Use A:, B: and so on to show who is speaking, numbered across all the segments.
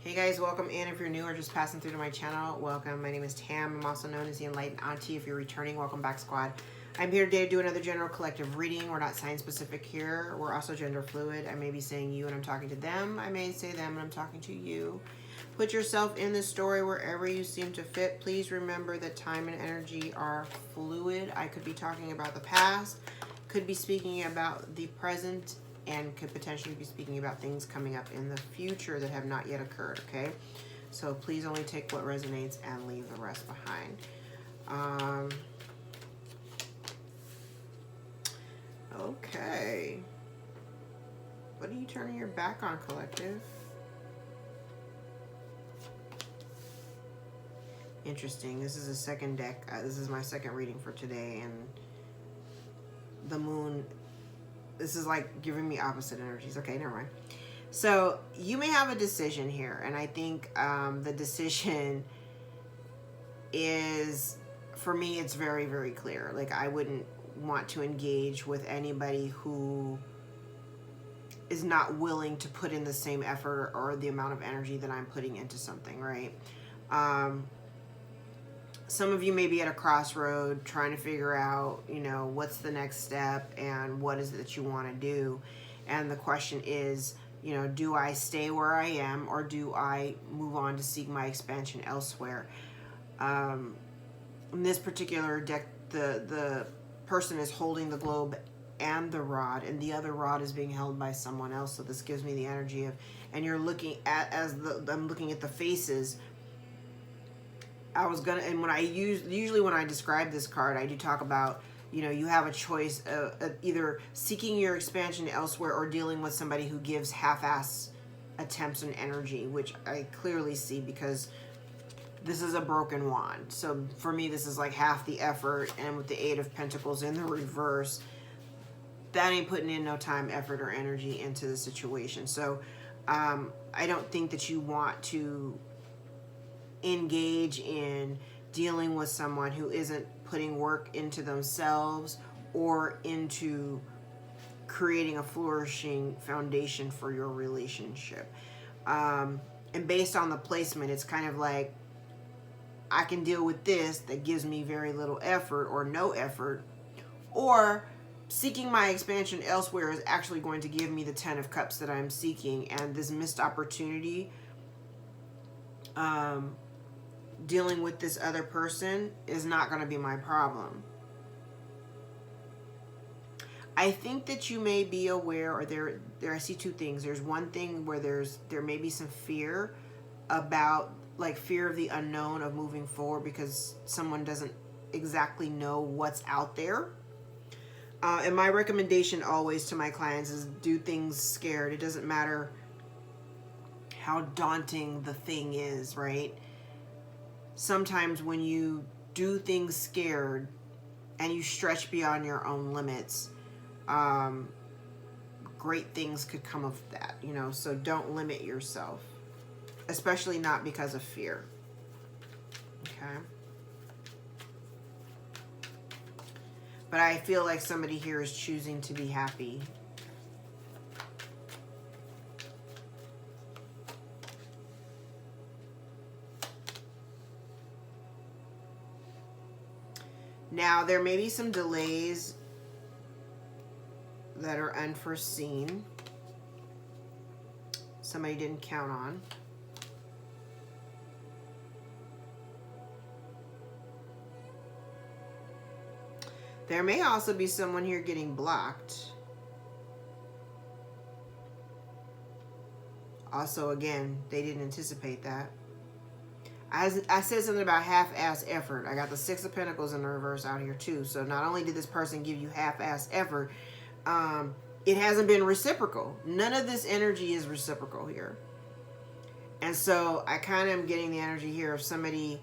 A: Hey guys, welcome in. If you're new or just passing through to my channel, welcome. My name is Tam. I'm also known as the Enlightened Auntie. If you're returning, welcome back, squad. I'm here today to do another general collective reading. We're not sign specific here. We're also gender fluid. I may be saying you and I'm talking to them. I may say them and I'm talking to you. Put yourself in the story wherever you seem to fit. Please remember that time and energy are fluid. I could be talking about the past, could be speaking about the present, and could potentially be speaking about things coming up in the future that have not yet occurred, okay? So please only take what resonates and leave the rest behind. Okay. What are you turning your back on, collective? Interesting. This is a second deck. This is my second reading for today, and the moon, this is like giving me opposite energies. Okay, never mind. So you may have a decision here, and I think the decision is, for me, it's very, very clear. Like, I wouldn't want to engage with anybody who is not willing to put in the same effort or the amount of energy that I'm putting into something, right? Some of you may be at a crossroad trying to figure out, you know, what's the next step and what is it that you want to do. And the question is, you know, do I stay where I am or do I move on to seek my expansion elsewhere? In this particular deck, the person is holding the globe and the rod, and the other rod is being held by someone else. So this gives me the energy of, and you're looking at, I'm looking at the faces. I was gonna, and when I usually when I describe this card, I do talk about, you know, you have a choice of either seeking your expansion elsewhere or dealing with somebody who gives half-ass attempts and energy, which I clearly see because this is a broken wand. So for me, this is like half the effort, and with the Eight of Pentacles in the reverse, that ain't putting in no time, effort, or energy into the situation. So I don't think that you want to engage in dealing with someone who isn't putting work into themselves or into creating a flourishing foundation for your relationship. And based on the placement, it's kind of like, I can deal with this that gives me very little effort or no effort, or seeking my expansion elsewhere is actually going to give me the 10 of Cups that I'm seeking, and this missed opportunity dealing with this other person is not going to be my problem. I think that you may be aware, or there I see two things. There's one thing where there may be some fear about, like, fear of the unknown of moving forward because someone doesn't exactly know what's out there. And my recommendation always to my clients is do things scared. It doesn't matter how daunting the thing is, right? Sometimes when you do things scared and you stretch beyond your own limits, great things could come of that, you know, so don't limit yourself, especially not because of fear. Okay. But I feel like somebody here is choosing to be happy. Now, there may be some delays that are unforeseen. Somebody didn't count on. There may also be someone here getting blocked. Also, again, they didn't anticipate that. I said something about half-ass effort. I got the Six of Pentacles in the reverse out here too. So not only did this person give you half-ass effort, it hasn't been reciprocal. None of this energy is reciprocal here. And so I kind of am getting the energy here of somebody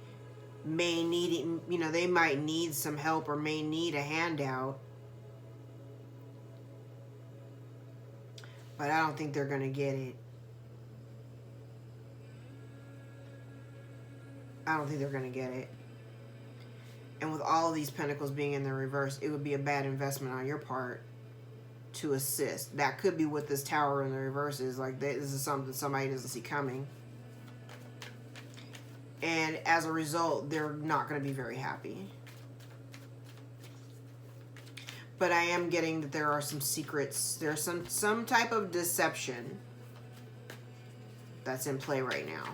A: may need it, you know, they might need some help or may need a handout. But I don't think they're going to get it. I don't think they're going to get it. And with all of these pentacles being in the reverse, it would be a bad investment on your part to assist. That could be what this tower in the reverse is. Like, this is something somebody doesn't see coming. And as a result, they're not going to be very happy. But I am getting that there are some secrets. There's some type of deception that's in play right now.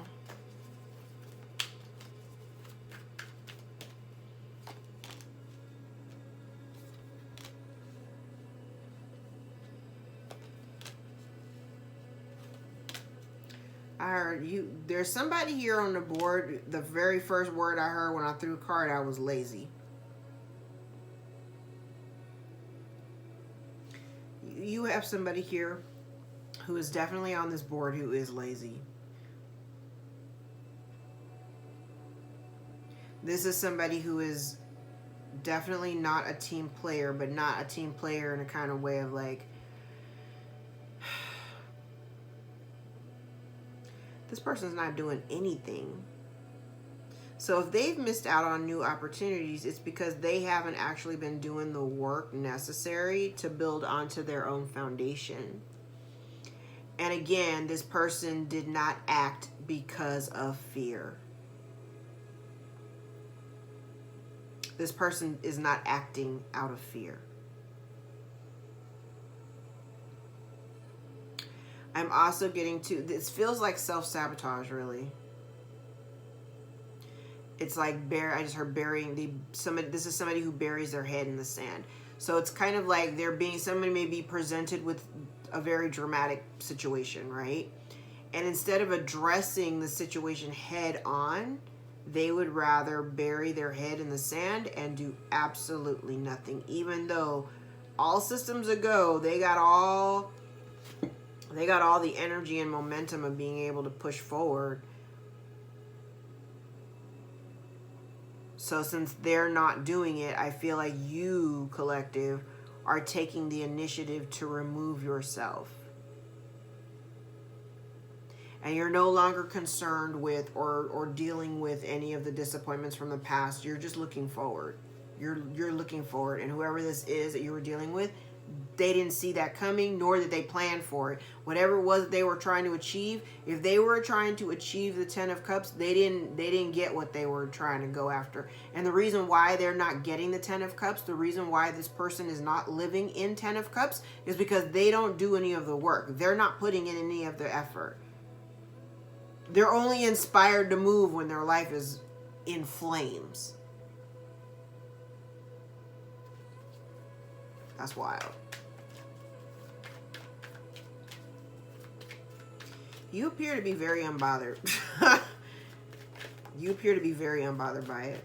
A: I heard you. There's somebody here on the board. The very first word I heard when I threw a card out was lazy. You have somebody here who is definitely on this board who is lazy. This is somebody who is definitely not a team player, but not a team player in a kind of way of like, this person's not doing anything. So if they've missed out on new opportunities, it's because they haven't actually been doing the work necessary to build onto their own foundation. And again, this person did not act because of fear. This person is not acting out of fear. I'm also getting to, this feels like self-sabotage, really. It's like I just heard burying somebody. This is somebody who buries their head in the sand. So it's kind of like somebody may be presented with a very dramatic situation, right? And instead of addressing the situation head on, they would rather bury their head in the sand and do absolutely nothing. Even though all systems a go, they got all the energy and momentum of being able to push forward. So since they're not doing it, I feel like you, collective, are taking the initiative to remove yourself. And you're no longer concerned with or dealing with any of the disappointments from the past. You're just looking forward. You're looking forward. And whoever this is that you were dealing with, they didn't see that coming, nor did they plan for it. Whatever it was that they were trying to achieve, if they were trying to achieve the 10 of Cups, they didn't get what they were trying to go after. And the reason why they're not getting the 10 of Cups, the reason why this person is not living in 10 of Cups, is because they don't do any of the work. They're not putting in any of the effort. They're only inspired to move when their life is in flames. That's wild. You appear to be very unbothered. You appear to be very unbothered by it.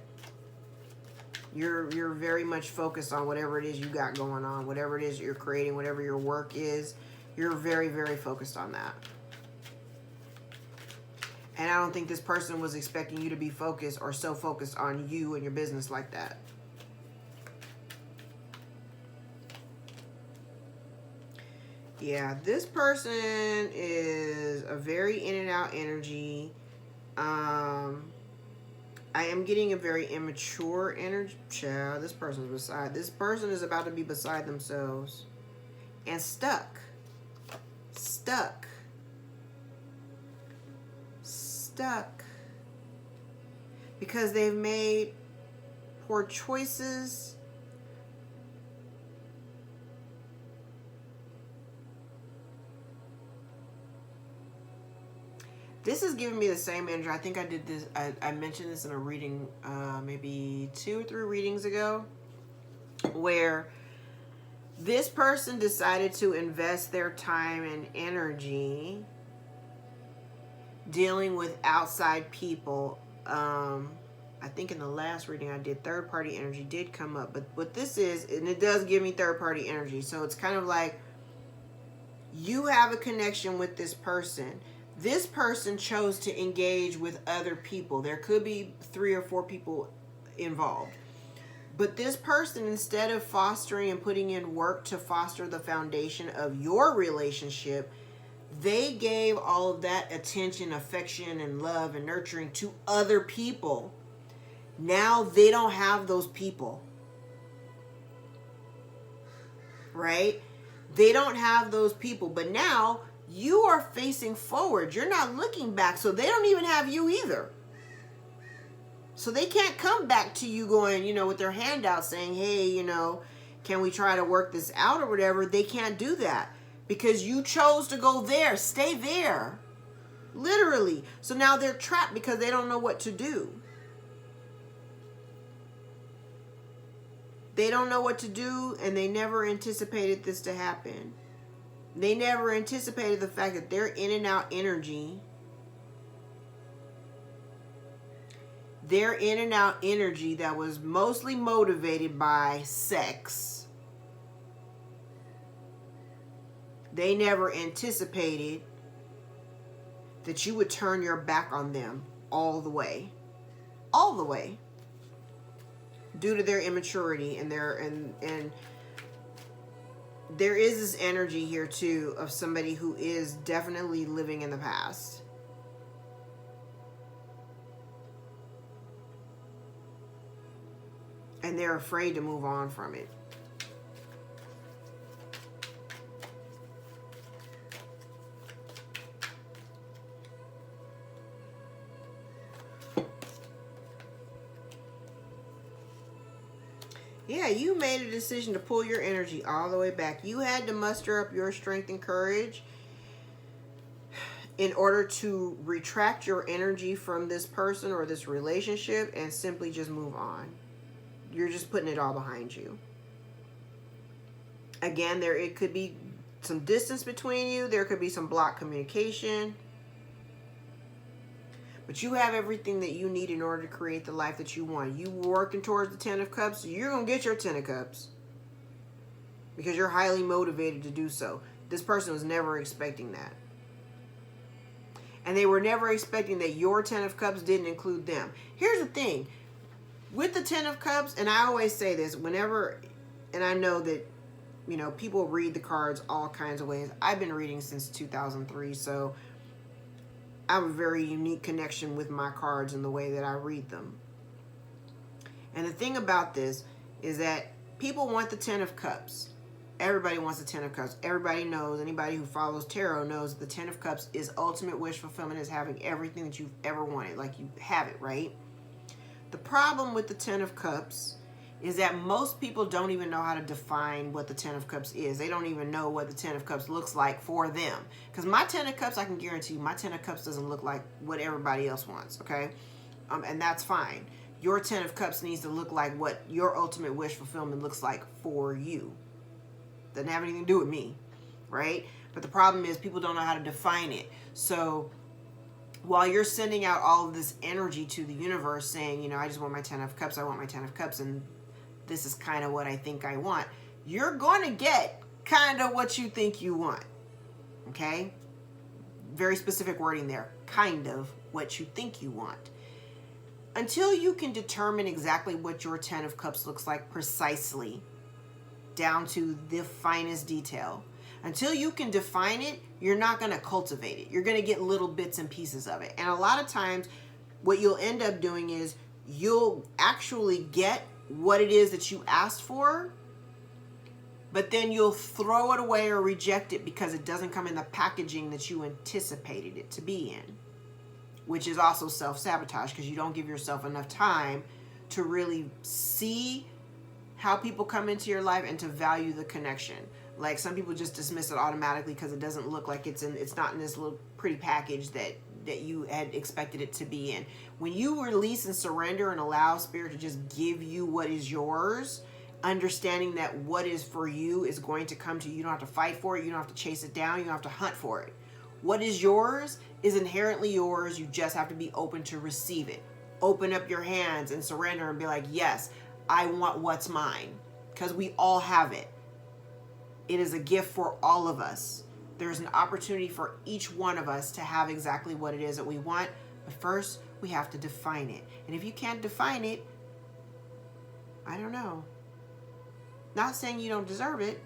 A: You're very much focused on whatever it is you got going on, whatever it is you're creating, whatever your work is. You're very, very focused on that. And I don't think this person was expecting you to be focused or so focused on you and your business like that. Yeah, this person is a very in and out energy. I am getting a very immature energy. Child, this person is about to be beside themselves and stuck. Because they've made poor choices. This is giving me the same energy. I think I did this. I mentioned this in a reading maybe 2 or 3 readings ago, where this person decided to invest their time and energy dealing with outside people. I think in the last reading I did, third-party energy did come up. But what this is, and it does give me third-party energy. So it's kind of like you have a connection with this person. This person chose to engage with other people. There could be 3 or 4 people involved. But this person, instead of fostering and putting in work to foster the foundation of your relationship, they gave all of that attention, affection, and love and nurturing to other people. Now they don't have those people. Right? They don't have those people. But now you are facing forward. You're not looking back. So they don't even have you either. So they can't come back to you going, you know, with their hand out saying, hey, you know, can we try to work this out or whatever? They can't do that because you chose to go there. Stay there. Literally. So now they're trapped because they don't know what to do. They don't know what to do, and they never anticipated this to happen. They never anticipated the fact that their in and out energy, that was mostly motivated by sex, they never anticipated that you would turn your back on them all the way. All the way. Due to their immaturity and there is this energy here too of somebody who is definitely living in the past. And they're afraid to move on from it. Yeah, you made a decision to pull your energy all the way back. You had to muster up your strength and courage in order to retract your energy from this person or this relationship and simply just move on. You're just putting it all behind you. Again, it could be some distance between you. There could be some blocked communication. But you have everything that you need in order to create the life that you want. You working towards the 10 of Cups, you're going to get your 10 of Cups. Because you're highly motivated to do so. This person was never expecting that. And they were never expecting that your 10 of Cups didn't include them. Here's the thing. With the 10 of Cups, and I always say this, whenever, and I know that, you know, people read the cards all kinds of ways. I've been reading since 2003, so I have a very unique connection with my cards and the way that I read them. And the thing about this is that people want the 10 of Cups. Everybody wants the 10 of Cups. Everybody knows, anybody who follows tarot knows the 10 of Cups is ultimate wish fulfillment, is having everything that you've ever wanted. Like, you have it, right? The problem with the 10 of Cups is that most people don't even know how to define what the 10 of Cups is. They don't even know what the 10 of Cups looks like for them. Because my 10 of Cups, I can guarantee you, my 10 of Cups doesn't look like what everybody else wants, okay? And that's fine. Your 10 of Cups needs to look like what your ultimate wish fulfillment looks like for you. Doesn't have anything to do with me, right? But the problem is people don't know how to define it. So while you're sending out all of this energy to the universe saying, you know, I just want my 10 of Cups, I want my 10 of Cups, and this is kind of what I think I want, you're going to get kind of what you think you want, okay? Very specific wording there, kind of what you think you want. Until you can determine exactly what your 10 of Cups looks like precisely, down to the finest detail, until you can define it, you're not going to cultivate it. You're going to get little bits and pieces of it. And a lot of times, what you'll end up doing is you'll actually get what it is that you asked for, but then you'll throw it away or reject it because it doesn't come in the packaging that you anticipated it to be in, which is also self-sabotage because you don't give yourself enough time to really see how people come into your life and to value the connection. Like, some people just dismiss it automatically because it doesn't look like it's not in this little pretty package that you had expected it to be in. When you release and surrender and allow Spirit to just give you what is yours, understanding that what is for you is going to come to you. You don't have to fight for it. You don't have to chase it down. You don't have to hunt for it. What is yours is inherently yours. You just have to be open to receive it. Open up your hands and surrender and be like, yes, I want what's mine, because we all have it. It is a gift for all of us. There's an opportunity for each one of us to have exactly what it is that we want. But first, we have to define it. And if you can't define it, I don't know. Not saying you don't deserve it,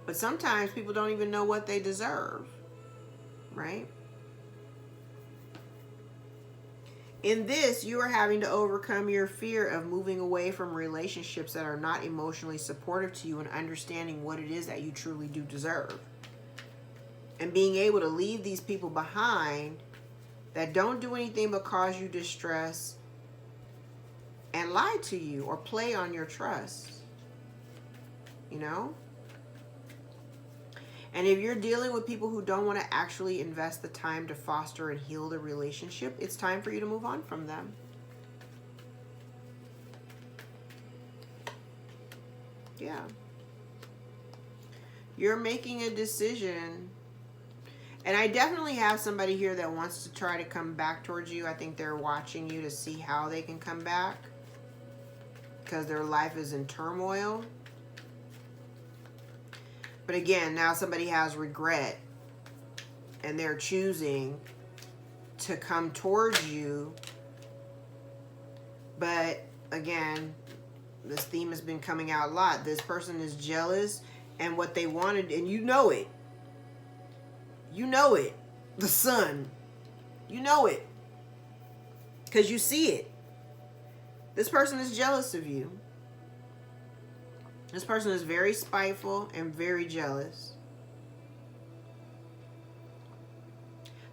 A: but sometimes people don't even know what they deserve, right? In this, you are having to overcome your fear of moving away from relationships that are not emotionally supportive to you and understanding what it is that you truly do deserve. And being able to leave these people behind that don't do anything but cause you distress and lie to you or play on your trust. You know? And if you're dealing with people who don't want to actually invest the time to foster and heal the relationship, it's time for you to move on from them. Yeah. You're making a decision. And I definitely have somebody here that wants to try to come back towards you. I think they're watching you to see how they can come back, because their life is in turmoil. But again, now somebody has regret and they're choosing to come towards you. But again, this theme has been coming out a lot. This person is jealous, and what they wanted, and you know it. You know it. The sun. You know it. Because you see it. This person is jealous of you. This person is very spiteful and very jealous.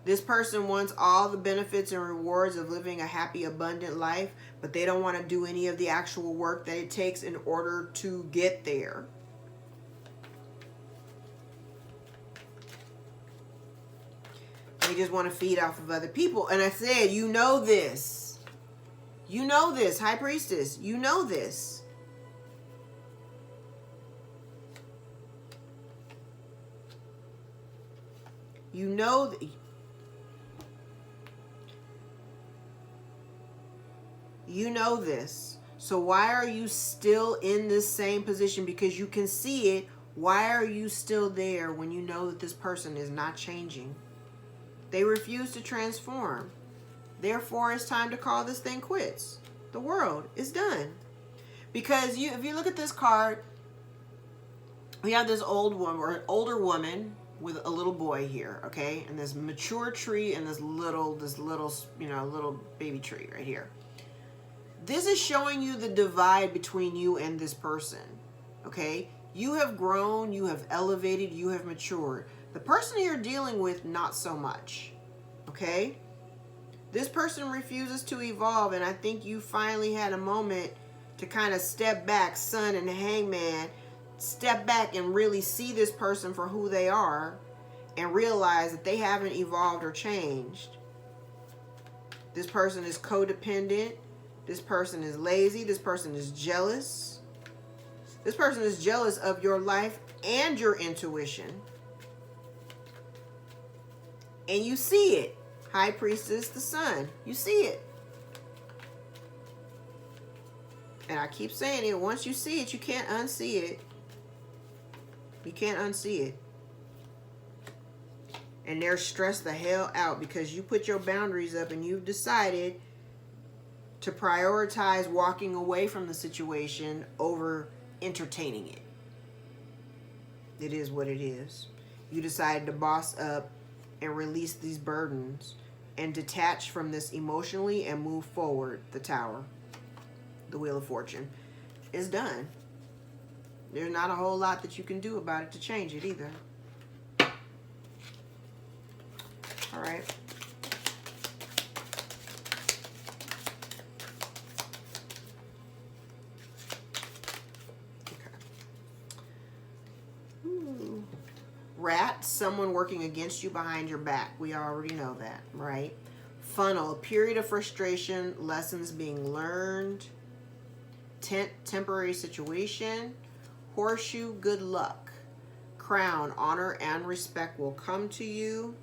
A: This person wants all the benefits and rewards of living a happy, abundant life, but they don't want to do any of the actual work that it takes in order to get there. They just want to feed off of other people. And I said, you know this. You know this, High Priestess. You know this. You know, you know this. So why are you still in this same position? Because you can see it. Why are you still there when you know that this person is not changing? They refuse to transform. Therefore, it's time to call this thing quits. The world is done. Because if you look at this card, we have this old woman or an older woman with a little boy here, okay? And this mature tree and this little, little baby tree right here. This is showing you the divide between you and this person, okay? You have grown, you have elevated, you have matured. The person you're dealing with, not so much, okay? This person refuses to evolve, and I think you finally had a moment to kind of step back, Sun and Hangman, step back and really see this person for who they are and realize that they haven't evolved or changed. This person is codependent. This person is lazy. This person is jealous. This person is jealous of your life and your intuition. And you see it. High Priestess, the Sun. You see it. And I keep saying it. Once you see it, you can't unsee it. You can't unsee it. And they're stressed the hell out because you put your boundaries up and you've decided to prioritize walking away from the situation over entertaining it. It is what it is. You decided to boss up and release these burdens and detach from this emotionally and move forward. The Tower, the Wheel of Fortune, is done. There's not a whole lot that you can do about it to change it either. All right. Rat, someone working against you behind your back. We already know that, right? Funnel, a period of frustration, lessons being learned. Tent, temporary situation. Horseshoe, good luck. Crown, honor and respect will come to you.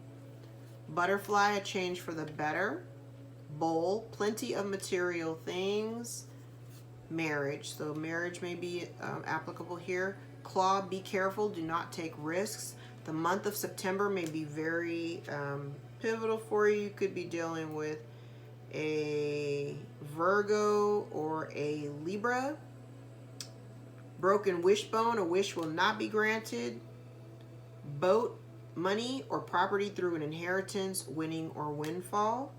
A: Butterfly, a change for the better. Bowl, plenty of material things. Marriage, so marriage may be applicable here. Claw, be careful, do not take risks. The month of September may be very pivotal for you. You could be dealing with a Virgo or a Libra. Broken wishbone, a wish will not be granted. Boat, money or property through an inheritance, winning or windfall.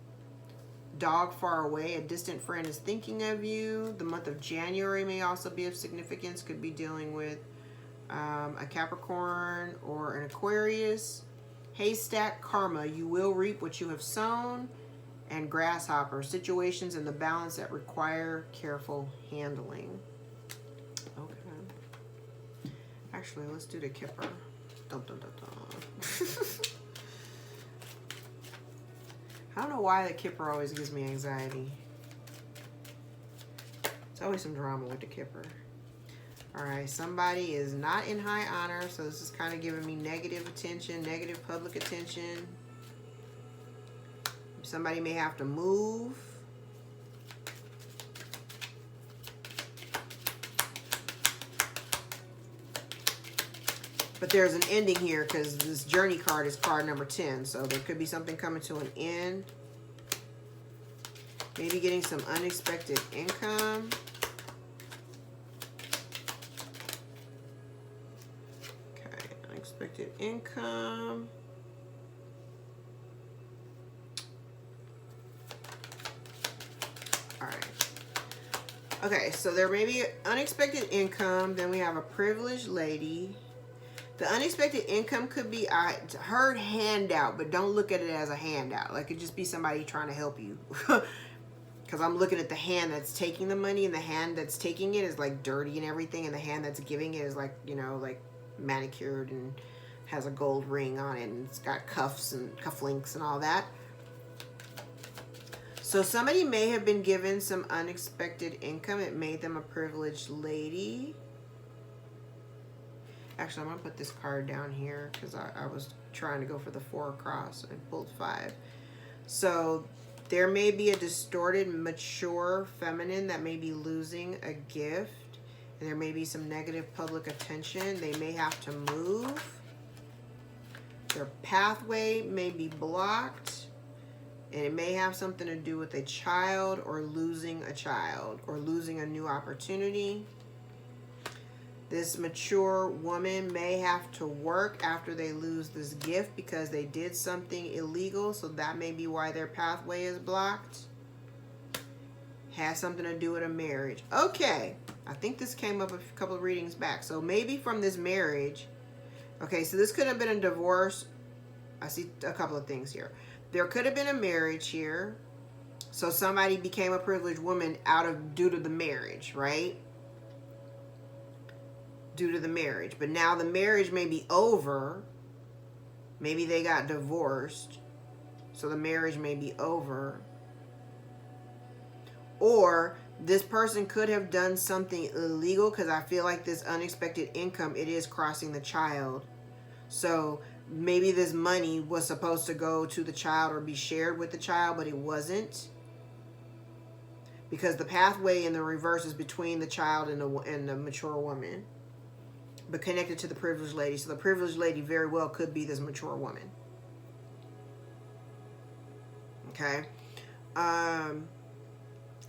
A: Dog, far away, a distant friend is thinking of you. The month of January may also be of significance. Could be dealing with a Capricorn or an Aquarius. Haystack, karma, you will reap what you have sown. and grasshopper, situations in the balance that require careful handling. Okay. Actually, let's do the Kipper. Dun, dun, dun, dun. I don't know why the Kipper always gives me anxiety. It's always some drama with the Kipper. All right, somebody is not in high honor, so this is kind of giving me negative attention, negative public attention. Somebody may have to move. But there's an ending here because this journey card is card number 10. So there could be something coming to an end. Maybe getting some unexpected income. Okay, unexpected income. All right. Okay, so there may be unexpected income. Then we have a privileged lady. The unexpected income could be, I heard handout, but don't look at it as a handout. Like, it could just be somebody trying to help you. Because I'm looking at the hand that's taking the money, and the hand that's taking it is like dirty and everything, and the hand that's giving it is like, you know, like manicured and has a gold ring on it, and it's got cuffs and cufflinks and all that. So somebody may have been given some unexpected income. It made them a privileged lady. Actually, I'm going to put this card down here because I was trying to go for the 4 across and I pulled 5. So there may be a distorted, mature feminine that may be losing a gift. And there may be some negative public attention. They may have to move. Their pathway may be blocked. And it may have something to do with a child or losing a child or losing a new opportunity. This mature woman may have to work after they lose this gift because they did something illegal. So that may be why their pathway is blocked. Has something to do with a marriage. Okay. I think this came up a couple of readings back. So maybe from this marriage. Okay, so this could have been a divorce. I see a couple of things here. There could have been a marriage here. So somebody became a privileged woman due to the marriage, right? Due to the marriage. But now the marriage may be over. Maybe they got divorced. So the marriage may be over. Or this person could have done something illegal because I feel like this unexpected income, it is crossing the child. So maybe this money was supposed to go to the child or be shared with the child, but it wasn't. Because the pathway in the reverse is between the child and the mature woman. But connected to the privileged lady. So the privileged lady very well could be this mature woman. Okay.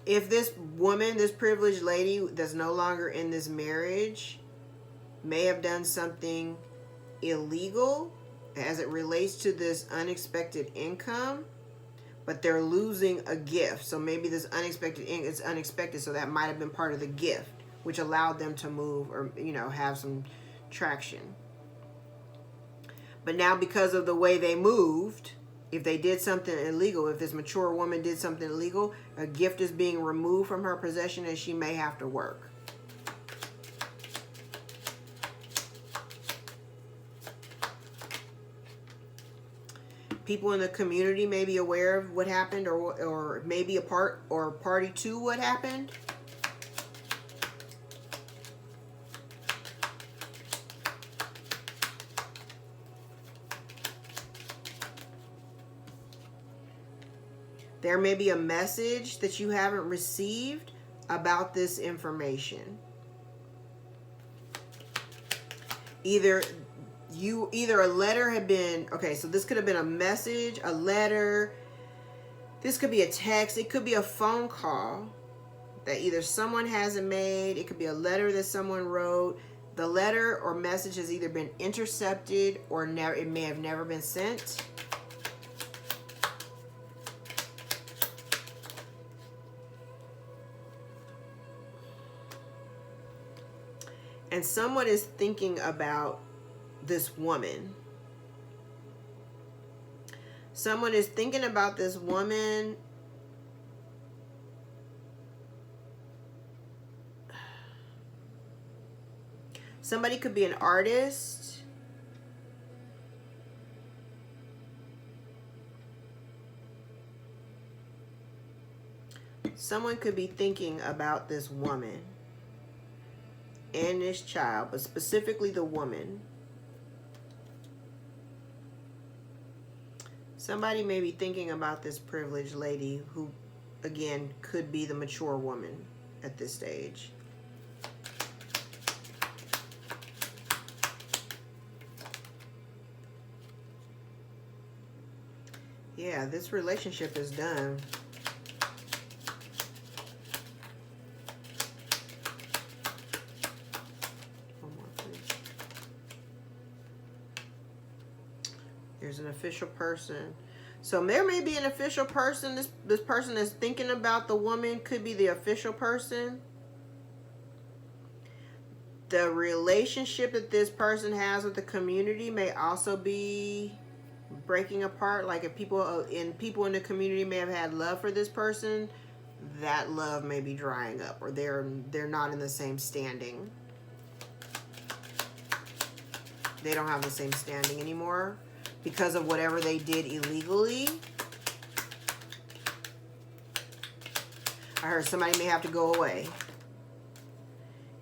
A: If this woman, this privileged lady that's no longer in this marriage may have done something illegal as it relates to this unexpected income, but they're losing a gift. So maybe this unexpected, it's unexpected. So that might have been part of the gift, which allowed them to move or, you know, have some traction. But now because of the way they moved, if they did something illegal, if this mature woman did something illegal, a gift is being removed from her possession and she may have to work. People in the community may be aware of what happened or maybe a part or party to what happened. There may be a message that you haven't received about this information. Either a letter had been, okay, so this could have been a message, a letter. This could be a text. It could be a phone call that either someone hasn't made. It could be a letter that someone wrote. The letter or message has either been intercepted or it may have never been sent. And someone is thinking about this woman. Someone is thinking about this woman. Somebody could be an artist. Someone could be thinking about this woman and this child, but specifically the woman. Somebody may be thinking about this privileged lady who, again, could be the mature woman at this stage. Yeah, this relationship is done. One more, please. There's an official person. So there may be an official person. This person that's thinking about the woman could be the official person. The relationship that this person has with the community may also be breaking apart. Like if people in the community may have had love for this person, that love may be drying up, or they're not in the same standing. They don't have the same standing anymore because of whatever they did illegally. I heard somebody may have to go away.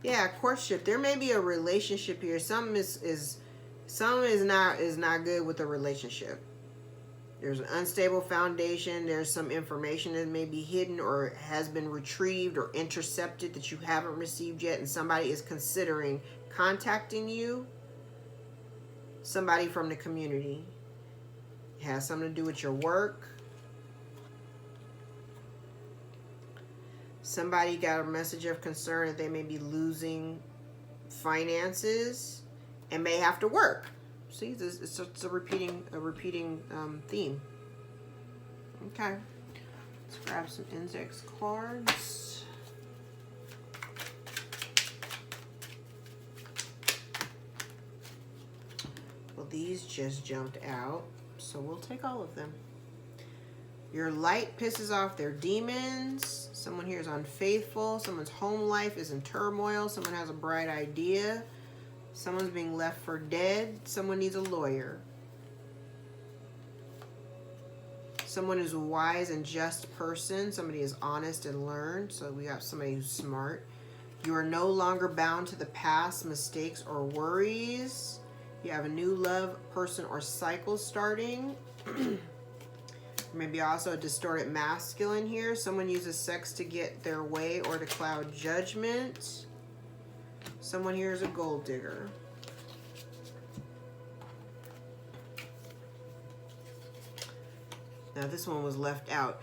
A: Yeah, courtship. There may be a relationship here. Something is not good with the relationship. There's an unstable foundation. There's some information that may be hidden or has been retrieved or intercepted that you haven't received yet, and somebody is considering contacting you. Somebody from the community. It has something to do with your work. Somebody got a message of concern that they may be losing finances and may have to work. See, it's a repeating theme. Okay, let's grab some index cards. Well, these just jumped out, so we'll take all of them. Your light pisses off their demons. Someone here is unfaithful. Someone's home life is in turmoil. Someone has a bright idea. Someone's being left for dead. Someone needs a lawyer. Someone is a wise and just person. Somebody is honest and learned. So we got somebody who's smart. You are no longer bound to the past mistakes or worries. You have a new love, person, or cycle starting. Maybe also a distorted masculine here. Someone uses sex to get their way or to cloud judgment. Someone here is a gold digger. Now this one was left out.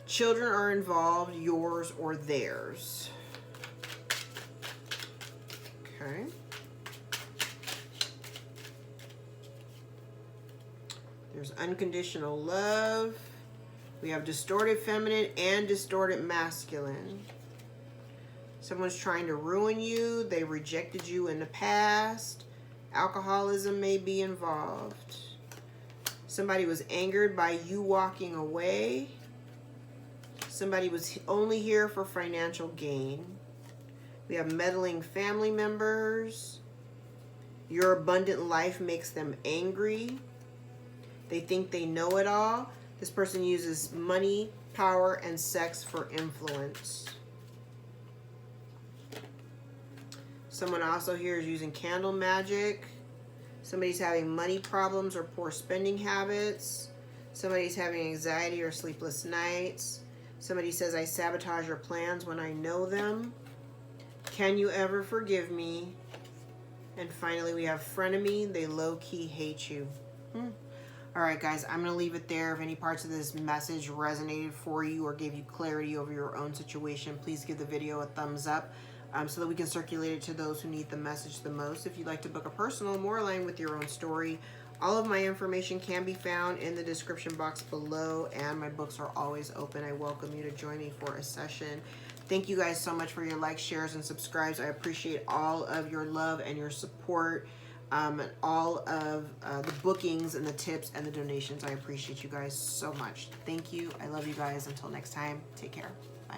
A: Children are involved, yours or theirs. Okay. There's unconditional love. We have distorted feminine and distorted masculine. Someone's trying to ruin you. They rejected you in the past. Alcoholism may be involved. Somebody was angered by you walking away. Somebody was only here for financial gain. We have meddling family members. Your abundant life makes them angry. They think they know it all. This person uses money, power, and sex for influence. Someone also here is using candle magic. Somebody's having money problems or poor spending habits. Somebody's having anxiety or sleepless nights. Somebody says, I sabotage your plans when I know them. Can you ever forgive me? And finally, we have frenemy. They low-key hate you. All right, guys, I'm going to leave it there. If any parts of this message resonated for you or gave you clarity over your own situation, please give the video a thumbs up so that we can circulate it to those who need the message the most. If you'd like to book a personal, more aligned with your own story, all of my information can be found in the description box below, and my books are always open. I welcome you to join me for a session. Thank you guys so much for your likes, shares, and subscribes. I appreciate all of your love and your support. all of the bookings and the tips and the donations. I appreciate you guys so much. Thank you. I love you guys. Until next time, take care. Bye.